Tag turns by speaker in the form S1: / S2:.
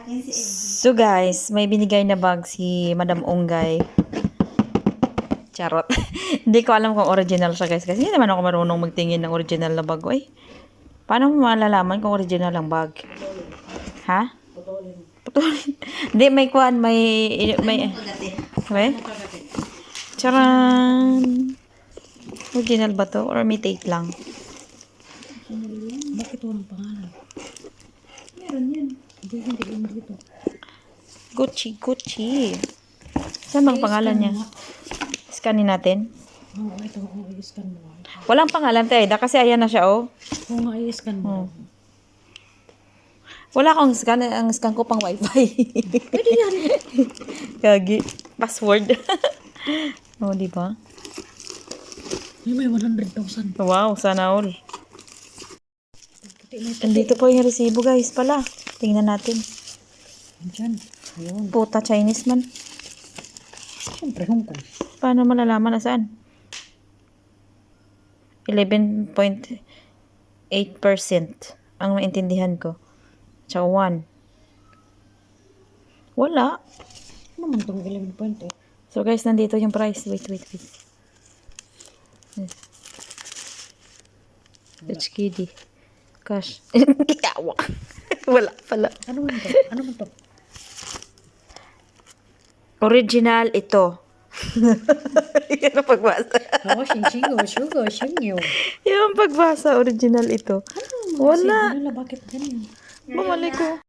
S1: akin si Eddie.
S2: So guys, may binigay na bag si Madam Ongay. Charot. Hindi ko alam kung original siya guys. Kasi hindi naman ako marunong magtingin ng original na bag. Uy, paano mo malalaman kung original ang bag? Ha? Putulin. Hindi, may kuhan. May... Okay? Charan! Original ba to? Or imitate lang?
S1: Bakit walang pangalan? Meron yan. Hindi dito.
S2: Gucci. Saan bang pangalan niya? Scanin natin.
S1: Oo, ito. Oo, i-scan mo.
S2: Walang pangalan tayo. Kasi ayan na siya, oh.
S1: Oo nga, i-scan mo.
S2: Wala akong scan. Ang scan ko pang wifi.
S1: Pwede yan.
S2: Kagi. Password. Oh, di ba?
S1: May 100,000.
S2: Wow, sana all.
S1: Puti na ito.
S2: Andito po yung resibo, guys, pala. Tingnan natin.
S1: Diyan. Ayun.
S2: Puta Chinese man.
S1: Siyempre, Hong Kong.
S2: Paano malalaman na saan? 11.8% ang maintindihan ko. Tsaka 1. Wala.
S1: Ano man itong 11.8?
S2: So guys, nandito yung price. Wait. HKD. Cash. Kikawa. Wala pala.
S1: Ano man ito? Ano man ito?
S2: Original ito. Yan ang pagbasa.
S1: Oo, shinyo.
S2: Yan ang pagbasa. Original ito. Wala.
S1: Bakit ganyan?
S2: Bumalik ko.